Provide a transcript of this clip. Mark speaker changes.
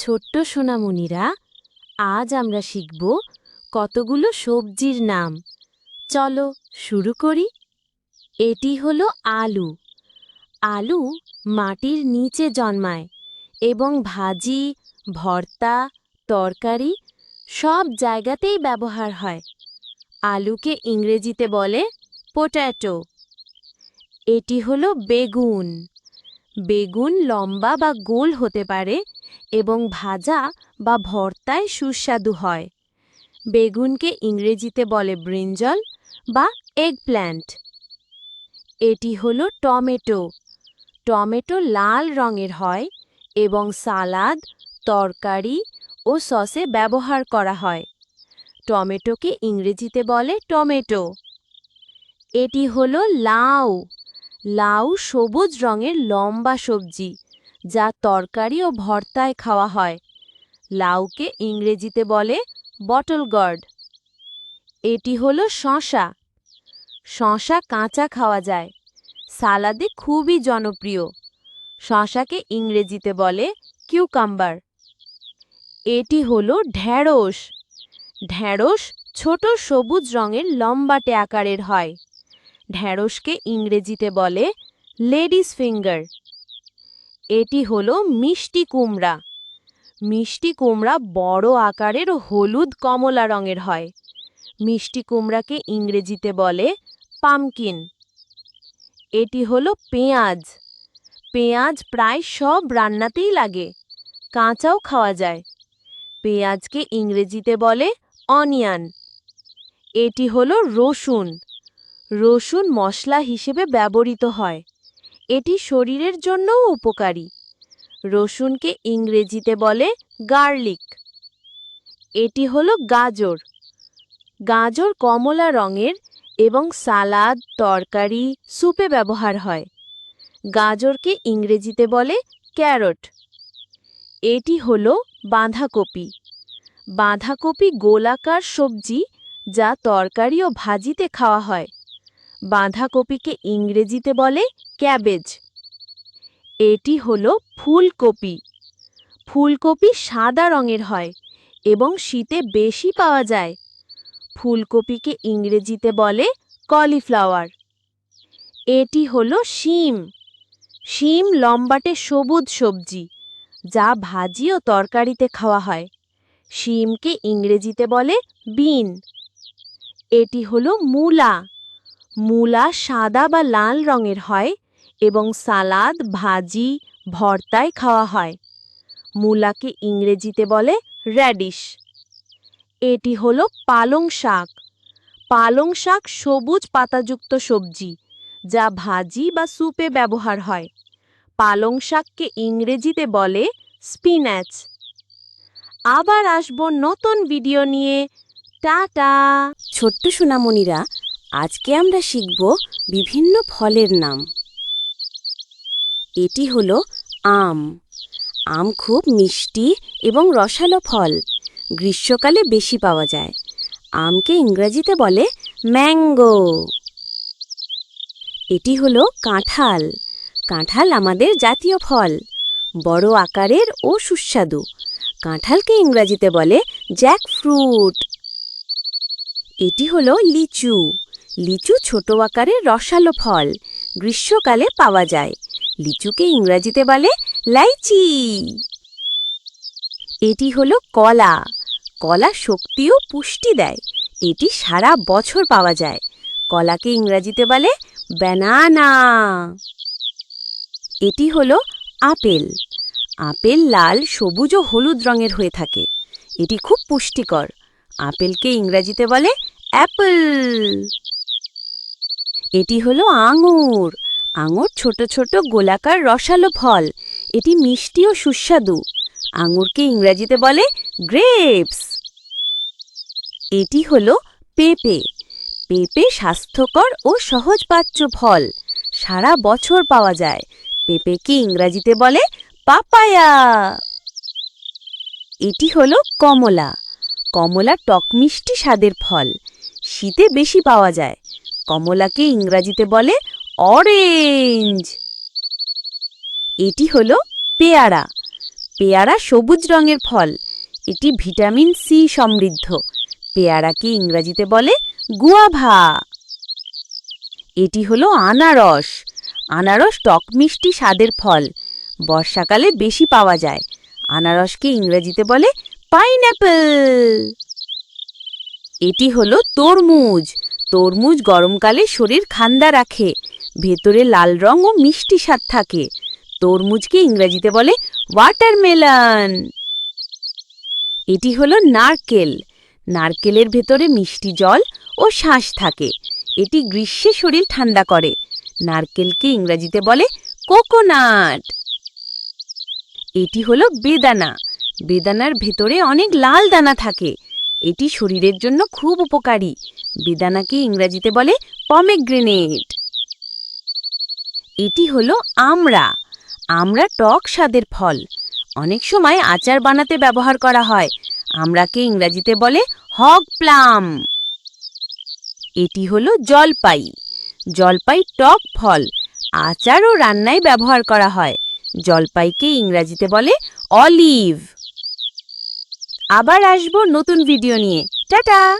Speaker 1: ছোট্ট সোনামণিরা, আজ আমরা শিখব কতগুলো সবজির নাম। চলো শুরু করি। এটি হলো আলু। আলু মাটির নিচে জন্মায় এবং ভাজি, ভর্তা, তরকারি সব জায়গাতেই ব্যবহার হয়। আলুকে ইংরেজিতে বলে পোট্যাটো। এটি হলো বেগুন। বেগুন লম্বা বা গোল হতে পারে এবং ভাজা বা ভর্তায় সুস্বাদু হয়। বেগুনকে ইংরেজিতে বলে ব্রিঞ্জল বা এগপ্ল্যান্ট। এটি হলো টমেটো। টমেটো লাল রঙের হয় এবং সালাদ, তরকারি ও সসে ব্যবহার করা হয়। টমেটোকে ইংরেজিতে বলে টমেটো। এটি হলো লাউ। লাউ সবুজ রঙের লম্বা সবজি, যা তরকারি ও ভর্তায় খাওয়া হয়। লাউকে ইংরেজিতে বলে বটল গর্ড। এটি হলো শসা। শসা কাঁচা খাওয়া যায়, সালাদে খুবই জনপ্রিয়। শসাকে ইংরেজিতে বলে কিউকাম্বার। এটি হলো ঢ্যাঁড়স। ঢ্যাঁড়স ছোট সবুজ রঙের লম্বাটে আকারের হয়। ঢ্যাঁড়সকে ইংরেজিতে বলে লেডিস ফিঙ্গার। এটি হলো মিষ্টি কুমড়া। মিষ্টি কুমড়া বড় আকারের ও হলুদ কমলা রঙের হয়। মিষ্টি কুমড়াকে ইংরেজিতে বলে পামকিন। এটি হলো পেঁয়াজ। পেঁয়াজ প্রায় সব রান্নাতেই লাগে, কাঁচাও খাওয়া যায়। পেঁয়াজকে ইংরেজিতে বলে অনিয়ন। এটি হলো রসুন। রসুন মশলা হিসেবে ব্যবহৃত হয়। এটি শরীরের জন্যও উপকারী। রসুনকে ইংরেজিতে বলে গার্লিক। এটি হলো গাজর। গাজর কমলা রঙের এবং সালাদ, তরকারি, স্যুপে ব্যবহার হয়। গাজরকে ইংরেজিতে বলে ক্যারট। এটি হলো বাঁধাকপি। বাঁধাকপি গোলাকার সবজি, যা তরকারি ও ভাজিতে খাওয়া হয়। বাঁধাকপিকে ইংরেজিতে বলে ক্যাবেজ। এটি হলো ফুলকপি। ফুলকপি সাদা রঙের হয় এবং শীতে বেশি পাওয়া যায়। ফুলকপিকে ইংরেজিতে বলে কলিফ্লাওয়ার। এটি হলো শিম। শিম লম্বাটে সবুজ সবজি, যা ভাজি ও তরকারিতে খাওয়া হয়। শিমকে ইংরেজিতে বলে বিন। এটি হলো মূলা। মূলা সাদা বা লাল রঙের হয় এবং সালাদ, ভাজি, ভর্তায় খাওয়া হয়। মূলাকে ইংরেজিতে বলে র্যাডিশ। এটি হলো পালং শাক। পালং শাক সবুজ পাতাযুক্ত সবজি, যা ভাজি বা স্যুপে ব্যবহার হয়। পালং শাককে ইংরেজিতে বলে স্পিনাচ। আবার আসব নতুন ভিডিও নিয়ে। টাটা। ছোট্ট সোনামণিরা, আজকে আমরা শিখব বিভিন্ন ফলের নাম। এটি হলো আম। আম খুব মিষ্টি এবং রসালো ফল, গ্রীষ্মকালে বেশি পাওয়া যায়। আমকে ইংরেজিতে বলে ম্যাঙ্গো। এটি হলো কাঁঠাল। কাঁঠাল আমাদের জাতীয় ফল, বড় আকারের ও সুস্বাদু। কাঁঠালকে ইংরেজিতে বলে জ্যাকফ্রুট। এটি হলো লিচু। লিচু ছোট আকারের রসালো ফল, গ্রীষ্মকালে পাওয়া যায়। লিচুকে ইংরেজিতে বলে লাইচি। এটি হলো কলা। কলা শক্তি ও পুষ্টি দেয়। এটি সারা বছর পাওয়া যায়। কলাকে ইংরেজিতে বলে ব্যানানা। এটি হলো আপেল। আপেল লাল, সবুজ ও হলুদ রঙের হয়ে থাকে। এটি খুব পুষ্টিকর। আপেলকে ইংরেজিতে বলে অ্যাপল। এটি হলো আঙুর। আঙুর ছোট ছোট গোলাকার রসালো ফল। এটি মিষ্টি ও সুস্বাদু। আঙুরকে ইংরেজিতে বলে গ্রেপস। এটি হলো পেঁপে। পেঁপে স্বাস্থ্যকর ও সহজপাচ্য ফল, সারা বছর পাওয়া যায়। পেঁপেকে ইংরেজিতে বলে পাপায়া। এটি হলো কমলা। কমলা টক মিষ্টি স্বাদের ফল, শীতে বেশি পাওয়া যায়। কমলাকে ইংরেজিতে বলে অরেঞ্জ। এটি হলো পেয়ারা। পেয়ারা সবুজ রঙের ফল। এটি ভিটামিন সি সমৃদ্ধ। পেয়ারাকে ইংরেজিতে বলে গুয়াভা। এটি হলো আনারস। আনারস টক মিষ্টি স্বাদের ফল। বর্ষাকালে বেশি পাওয়া যায়। আনারসকে ইংরেজিতে বলে পাইনঅ্যাপল। এটি হলো তরমুজ। তরমুজ গরমকালে শরীর ঠান্ডা রাখে। ভেতরে লাল রং ও মিষ্টি স্বাদ থাকে। তরমুজকে ইংরেজিতে বলে ওয়াটারমেলন। এটি হলো নারকেল। নারকেলের ভেতরে মিষ্টি জল ও শাঁস থাকে। এটি গ্রীষ্মে শরীর ঠান্ডা করে। নারকেলকে ইংরেজিতে বলে কোকোনাট। এটি হলো বেদানা। বেদানার ভেতরে অনেক লাল দানা থাকে। এটি শরীরের জন্য খুব উপকারী। বেদানাকে ইংরেজিতে বলে পমেগ্রেনেট। এটি হলো আমড়া। আমড়া টক স্বাদের ফল। অনেক সময় আচার বানাতে ব্যবহার করা হয়। আমড়াকে ইংরেজিতে বলে হগ প্লাম। এটি হলো জলপাই। জলপাই টক ফল। আচার ও রান্নায় ব্যবহার করা হয়। জলপাইকে ইংরেজিতে বলে অলিভ। আবার আসবো নতুন ভিডিও নিয়ে। টাটা।